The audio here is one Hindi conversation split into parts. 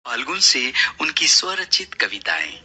फाल्गुन से उनकी स्वरचित कविताएं।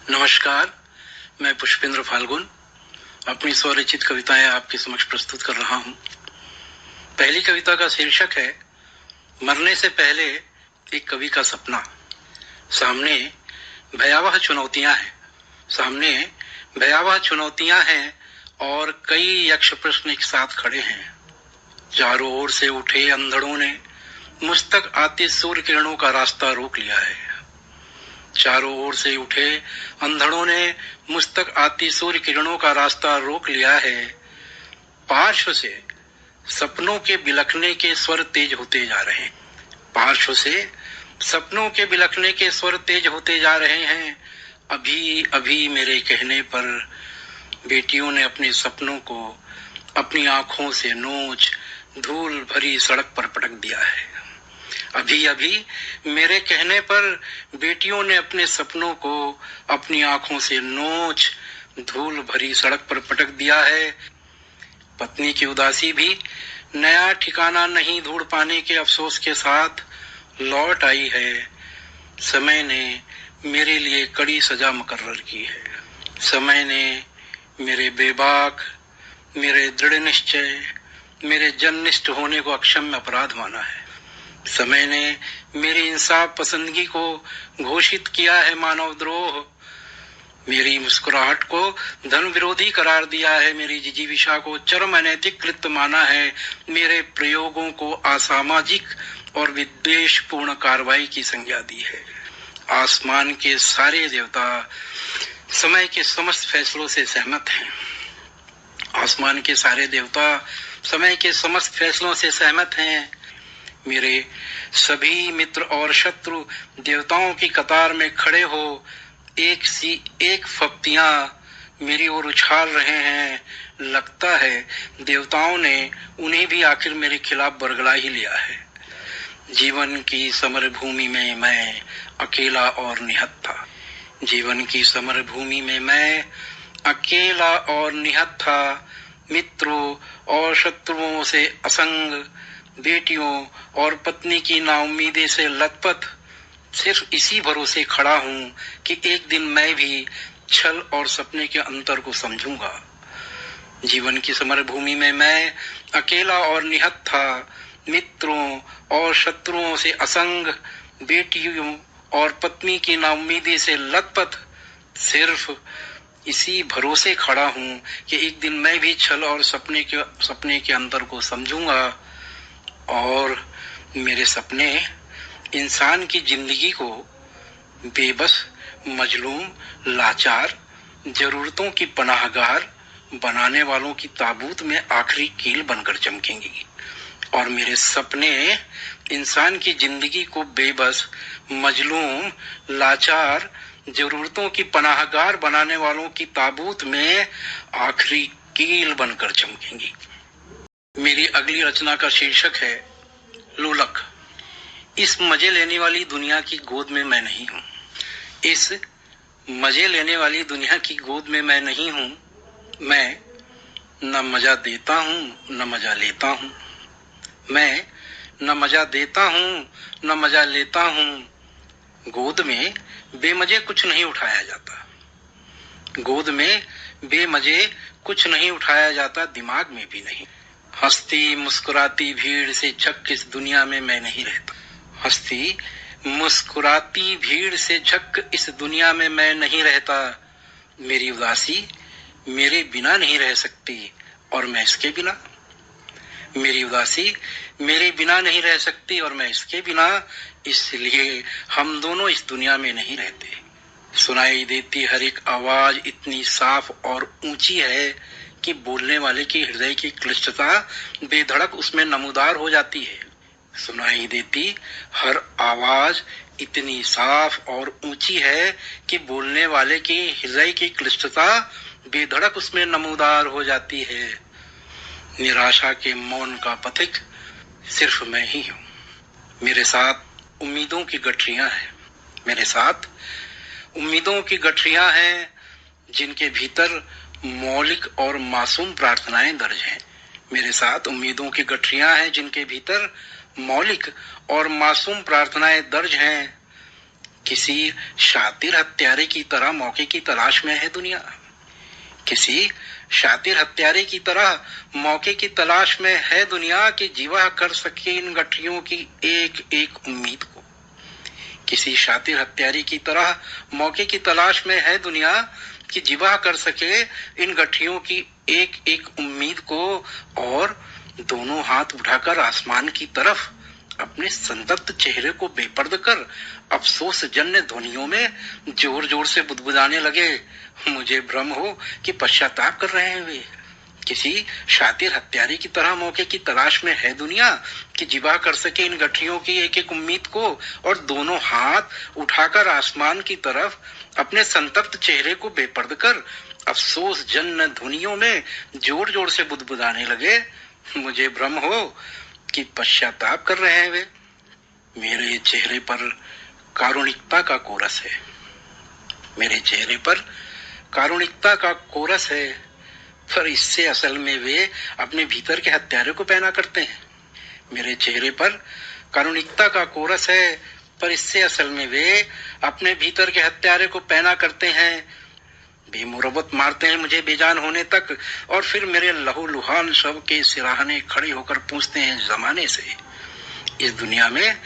नमस्कार, मैं पुष्पेंद्र फाल्गुन अपनी स्वरचित कविताएं आपके समक्ष प्रस्तुत कर रहा हूं। पहली कविता का शीर्षक है मरने से पहले एक कवि का सपना। सामने भयावह चुनौतियां हैं और कई यक्ष प्रश्न एक साथ खड़े हैं। चारों ओर से उठे अंधड़ों ने मुझ तक आती सूर्य किरणों का रास्ता रोक लिया है। चारों ओर से उठे अंधड़ों ने मुझ तक आती सूर्य किरणों का रास्ता रोक लिया है। पार्श्व से सपनों के बिलखने के स्वर तेज होते जा रहे हैं। पार्श्व से सपनों के बिलखने के स्वर तेज होते जा रहे हैं। अभी अभी मेरे कहने पर बेटियों ने अपने सपनों को अपनी आंखों से नोच धूल भरी सड़क पर पटक दिया है। अभी अभी मेरे कहने पर बेटियों ने अपने सपनों को अपनी आंखों से नोच धूल भरी सड़क पर पटक दिया है। पत्नी की उदासी भी नया ठिकाना नहीं ढूंढ पाने के अफसोस के साथ लौट आई है। समय ने मेरे लिए कड़ी सजा मुकर्रर की है। समय ने मेरे बेबाक, मेरे दृढ़ निश्चय, मेरे जन्निष्ठ होने को अक्षम्य अपराध माना है। समय ने मेरी इंसाफ पसंदगी को घोषित किया है मानव द्रोह। मेरी मुस्कुराहट को धन विरोधी करार दिया है। मेरी जिजीविषा को चरम अनैतिक कृत्य माना है। मेरे प्रयोगों को असामाजिक और विद्वेषपूर्ण कार्रवाई की संज्ञा दी है। आसमान के सारे देवता समय के समस्त फैसलों से सहमत हैं। आसमान के सारे देवता समय के समस्त फैसलों से सहमत हैं। मेरे सभी मित्र और शत्रु देवताओं की कतार में खड़े हो एक फप्तियां मेरी ओर उछाल रहे हैं। लगता है देवताओं ने उन्हें भी आखिर मेरे खिलाफ बरगला ही लिया है। जीवन की समर भूमि में मैं अकेला और निहत था। जीवन की समर भूमि में मैं अकेला और निहत था। मित्रों और शत्रुओं से असंग, बेटियों और पत्नी की नाउम्मीदी से लथपथ सिर्फ इसी भरोसे खड़ा हूं कि एक दिन मैं भी छल और सपने के अंतर को समझूंगा। जीवन की समर भूमि में मैं अकेला और निहत था। मित्रों और शत्रुओं से असंग, बेटियों और पत्नी की नाउम्मीदी से लथपथ सिर्फ इसी भरोसे खड़ा हूं कि एक दिन मैं भी छल और सपने के अंतर को समझूंगा और मेरे सपने इंसान की जिंदगी को बेबस, मजलूम, लाचार, जरूरतों की पनाहगार बनाने वालों की ताबूत में आखिरी कील बनकर चमकेंगी और मेरे सपने इंसान की जिंदगी को बेबस, मजलूम, लाचार, जरूरतों की पनाहगार बनाने वालों की ताबूत में आखिरी कील बनकर चमकेंगी। मेरी अगली रचना का शीर्षक है लोलक। इस मजे लेने वाली दुनिया की गोद में मैं नहीं हूं। इस मजे लेने वाली दुनिया की गोद में मैं नहीं हूं। मैं न मजा देता हूं न मजा लेता हूं। मैं न मजा देता हूं न मजा लेता हूं। गोद में बेमजे कुछ नहीं उठाया जाता। गोद में बेमजे कुछ नहीं उठाया जाता, दिमाग में भी नहीं। हंसती मुस्कुराती भीड़ से झक इस दुनिया में मैं नहीं रहता। हंसती मुस्कुराती भीड़ से झक इस दुनिया में मैं नहीं रहता। मेरी उदासी मेरे बिना नहीं रह सकती और मैं इसके बिना। मेरी उदासी मेरे बिना नहीं रह सकती और मैं इसके बिना। इसलिए हम दोनों इस दुनिया में नहीं रहते। सुनाई देती हर एक आवाज इतनी साफ और ऊंची है कि बोलने वाले की हृदय की क्लिष्टता बेधड़क उसमें नमूदार हो जाती है। सुनाई देती हर आवाज इतनी साफ और ऊंची है कि बोलने वाले की हृदय की क्लिष्टता बेधड़क उसमें नमूदार हो जाती है। निराशा के मौन का पथिक सिर्फ मैं ही हूं। मेरे साथ उम्मीदों की गठरियां हैं। मेरे साथ उम्मीदों की गठरियां हैं जिनके भीतर मौलिक और मासूम प्रार्थनाएं दर्ज हैं। मेरे साथ उम्मीदों की गठरियां हैं जिनके भीतर मौलिक और मासूम प्रार्थनाएं दर्ज हैं। किसी शातिर हत्यारे की तरह मौके की तलाश में है दुनिया। किसी शातिर हत्यारे की तरह मौके की तलाश में है दुनिया कि जीवा कर सके इन गठरियों की एक एक उम्मीद को। किसी शातिर हत्यारे की तरह मौके की तलाश में है दुनिया कि जीवा कर सके इन गठरियों की एक एक उम्मीद को, और दोनों हाथ उठाकर आसमान की तरफ अपने संतप्त चेहरे को बेपर्द कर अफसोस जन्य ध्वनियों में जोर जोर से बुदबुदाने लगे। मुझे भ्रम हो कि पश्चाताप कर रहे हैं वे। किसी शातिर हत्यारे की तरह मौके की तलाश में है दुनिया कि जिबा कर सके इन गठरियों की एक एक उम्मीद को, और दोनों हाथ उठाकर आसमान की तरफ अपने संतप्त चेहरे को बेपर्द कर अफसोस जन्य ध्वनियों में जोर जोर से बुदबुदाने लगे। मुझे भ्रम हो कि पश्चाताप कर रहे हैं वे। मेरे चेहरे पर कारुणिकता का कोरस है। मेरे चेहरे पर कारुणिकता का कोरस है, पर इससे असल में वे अपने भीतर के हत्यारे को पहना करते हैं। मेरे चेहरे पर कारुणिकता का कोरस है, पर इससे असल में वे अपने भीतर के हत्यारे को पहना करते हैं। बेमुरवत मारते हैं मुझे बेजान होने तक, और फिर मेरे लहूलुहान शव के सिराहने खड़े होकर पूछते हैं जमाने से, इस दुनिया में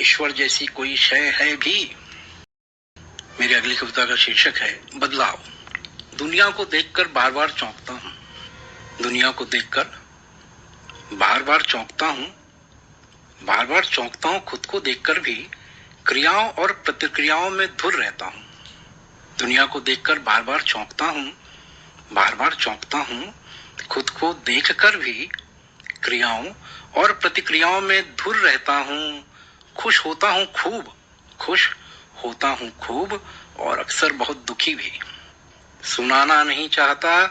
ईश्वर जैसी कोई शय है भी? मेरी अगली कविता का शीर्षक है बदलाव। दुनिया को देखकर बार बार चौंकता हूँ। दुनिया को देखकर बार बार चौंकता हूँ। बार बार चौंकता हूँ खुद को देखकर भी क्रियाओं और प्रतिक्रियाओं में धुर रहता हूँ। दुनिया को देखकर बार बार चौंकता हूँ। बार बार चौंकता हूँ खुद को देखकर भी क्रियाओं और प्रतिक्रियाओं में धुर रहता हूँ। खुश होता हूँ खूब, खुश होता हूँ खूब, और अक्सर बहुत दुखी भी। सुनाना नहीं चाहता,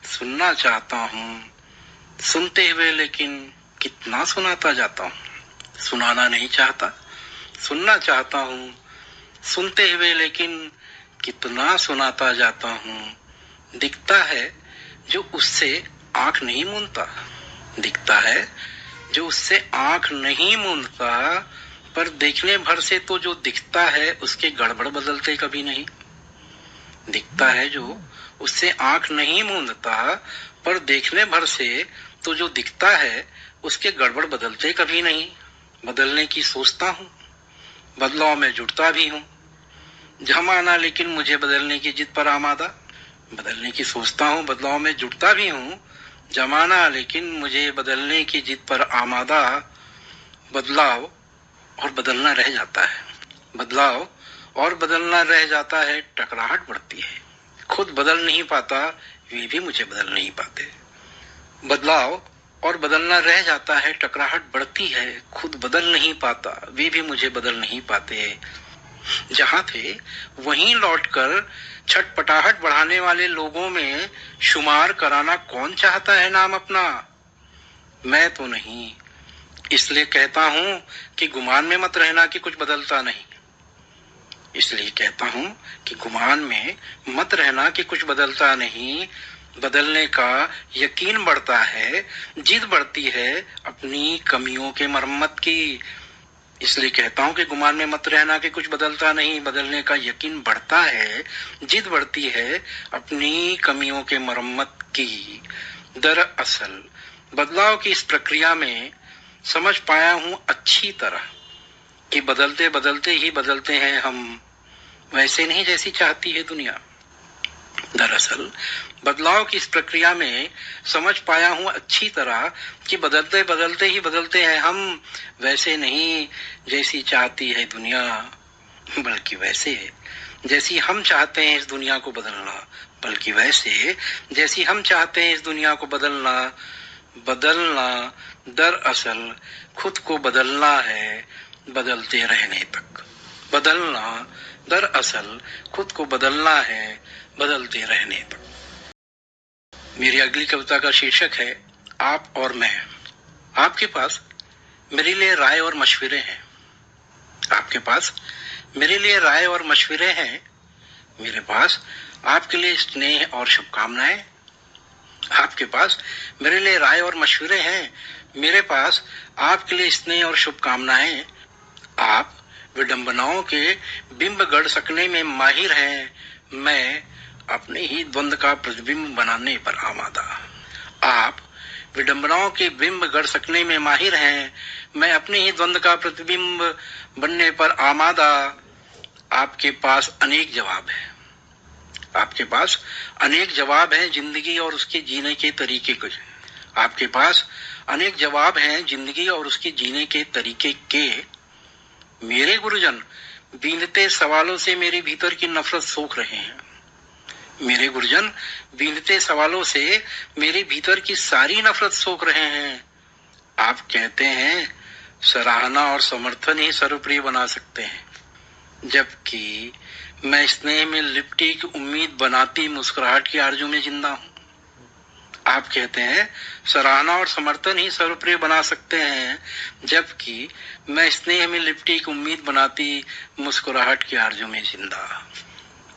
सुनना चाहता हूँ। सुनते हुए लेकिन कितना सुनाता जाता हूँ। सुनाना नहीं चाहता, सुनना चाहता हूँ। सुनते हुए लेकिन कितना सुनाता जाता हूँ। दिखता है जो उससे आंख नहीं मूंदता। दिखता है जो उससे आंख नहीं मूंदता, पर देखने भर से तो जो दिखता है उसके गड़बड़ बदलते कभी नहीं। दिखता है जो उससे आंख नहीं मूंदता, पर देखने भर से तो जो दिखता है उसके गड़बड़ बदलते कभी नहीं। बदलने की सोचता हूँ, बदलाव में जुटता भी हूँ। जमाना लेकिन मुझे बदलने की जिद पर आमादा। बदलने की सोचता हूँ, बदलाव में जुटता भी हूँ। जमाना लेकिन मुझे बदलने की जिद पर आमादा। बदलाव और बदलना रह जाता है। बदलाव और बदलना रह जाता है। टकराहट बढ़ती है। खुद बदल नहीं पाता, वे भी मुझे बदल नहीं पाते। बदलाव और बदलना रह जाता है। टकराहट बढ़ती है। खुद बदल नहीं पाता, वे भी मुझे बदल नहीं पाते। जहां थे वहीं लौटकर छटपटाहट बढ़ाने वाले लोगों में शुमार कराना कौन चाहता है नाम अपना? मैं तो नहीं। इसलिए कहता हूं कि गुमान में मत रहना कि कुछ बदलता नहीं। इसलिए कहता हूं कि गुमान में मत रहना कि कुछ बदलता नहीं। बदलने का यकीन बढ़ता है, जिद बढ़ती है अपनी कमियों के मरम्मत की। इसलिए कहता हूं कि गुमान में मत रहना कि कुछ बदलता नहीं। बदलने का यकीन बढ़ता है, जिद बढ़ती है अपनी कमियों के मरम्मत की। दरअसल बदलाव की इस प्रक्रिया में समझ पाया हूं अच्छी तरह कि बदलते बदलते ही बदलते हैं हम, वैसे नहीं जैसी चाहती है दुनिया। दरअसल बदलाव की इस प्रक्रिया में समझ पाया हूं अच्छी तरह कि बदलते बदलते ही बदलते हैं हम, वैसे नहीं जैसी चाहती है दुनिया, बल्कि वैसे जैसी हम चाहते हैं इस दुनिया को बदलना। बल्कि वैसे जैसी हम चाहते हैं इस दुनिया को बदलना। बदलना दरअसल खुद को बदलना है, बदलते रहने तक। बदलना दरअसल खुद को बदलना है, बदलते रहने तक। मेरी अगली कविता का शीर्षक है आप और मैं। आपके पास मेरे लिए राय और मशवरे हैं। आपके पास मेरे लिए राय और मशवरे हैं। मेरे पास आपके लिए स्नेह और शुभकामनाएं। आपके पास मेरे लिए राय और मशवरे हैं, मेरे पास आपके लिए स्नेह और शुभकामनाएं। आप विडंबनाओं के बिंब गढ़ सकने में माहिर हैं, मैं अपने ही द्वंद का प्रतिबिंब बनाने पर आमादा। आप विडंबनाओं के बिंब गढ़ सकने में माहिर हैं, मैं अपने ही द्वंद का प्रतिबिंब बनने पर आमादा। आपके पास अनेक जवाब हैं, आपके पास अनेक जवाब हैं जिंदगी और उसके जीने के तरीके के। आपके पास अनेक जवाब हैं जिंदगी और उसके जीने के तरीके के। मेरे गुरुजन बीनते सवालों से मेरे भीतर की नफरत सोख रहे हैं। मेरे गुरुजन बीनते सवालों से मेरे भीतर की सारी नफरत सोख रहे हैं। आप कहते हैं सराहना और समर्थन ही सर्वप्रिय बना सकते हैं, जबकि मैं स्नेह में लिपटी की उम्मीद बनाती मुस्कुराहट की आरजू में जिंदा हूं। आप कहते हैं सराहना और समर्थन ही सर्वप्रिय बना सकते हैं, जबकि मैं स्नेह में लिपटी की उम्मीद बनाती मुस्कुराहट की आरजू में जिंदा।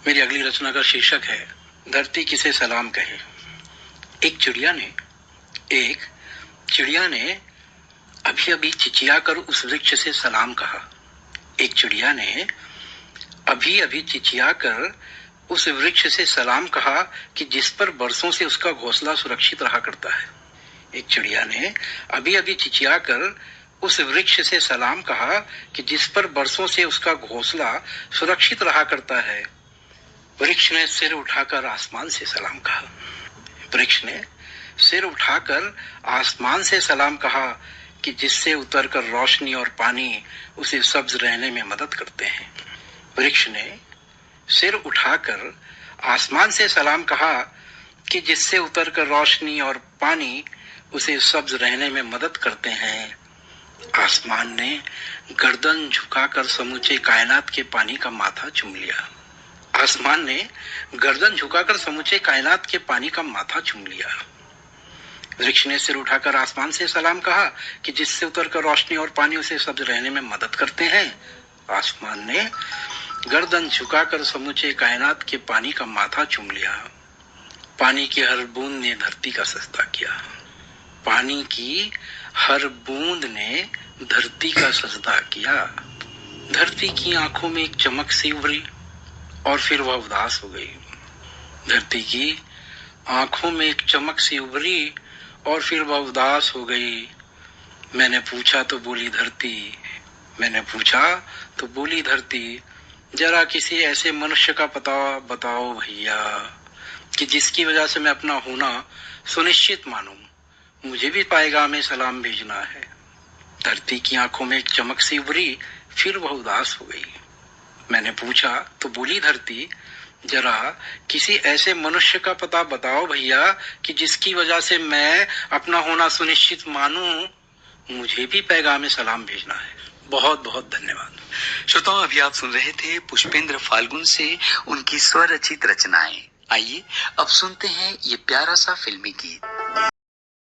मेरी अगली रचना का शीर्षक है धरती किसे सलाम कहे। एक चिड़िया ने अभी अभी चिचियाकर उस वृक्ष से सलाम कहा। एक चिड़िया ने अभी अभी चिचियाकर उस वृक्ष से सलाम कहा कि जिस पर बरसों से उसका घोंसला सुरक्षित रहा करता है। एक चिड़िया ने अभी अभी चिचियाकर उस वृक्ष से सलाम कहा कि जिस पर बरसों से उसका घोंसला सुरक्षित रहा करता है। वृक्ष ने सिर उठाकर आसमान से सलाम कहा। वृक्ष ने सिर उठाकर आसमान से सलाम कहा कि जिससे उतरकर रोशनी और पानी उसे सब्ज रहने में मदद करते हैं। वृक्ष ने सिर उठाकर आसमान से सलाम कहा कि जिससे उतरकर रोशनी और पानी उसे सब्ज रहने में मदद करते हैं। आसमान ने गर्दन झुकाकर समूचे कायनात के पानी का माथा चूम लिया। आसमान ने गर्दन झुकाकर समूचे कायनात के पानी का माथा चूम लिया। वृक्ष ने सिर उठाकर आसमान से सलाम कहा कि जिससे उतरकर रोशनी और पानी उसे सब्ज रहने में मदद करते हैं। आसमान ने गर्दन झुकाकर समूचे कायनात के पानी का माथा चूम लिया। पानी की हर बूंद ने धरती का सजदा किया। पानी की हर बूंद ने धरती का सजदा किया। धरती की आंखों में एक चमक सी उभरी और फिर वह उदास हो गई। धरती की आंखों में एक चमक सी उभरी और फिर वह उदास हो गई। मैंने पूछा तो बोली धरती, मैंने पूछा तो बोली धरती, जरा किसी ऐसे मनुष्य का पता बताओ भैया कि जिसकी वजह से मैं अपना होना सुनिश्चित मानूं। मुझे भी पैगाम में सलाम भेजना है। धरती की आंखों में एक चमक सी उभरी, फिर वह उदास हो गई। मैंने पूछा तो बोली धरती, जरा किसी ऐसे मनुष्य का पता बताओ भैया कि जिसकी वजह से मैं अपना होना सुनिश्चित मानूं। मुझे भी पैगाम में सलाम भेजना है। बहुत बहुत धन्यवाद। श्रोताओं, अभी आप सुन रहे थे पुष्पेंद्र फाल्गुन से उनकी स्वरचित रचनाएं। आइए अब सुनते हैं ये प्यारा सा फिल्मी गीत।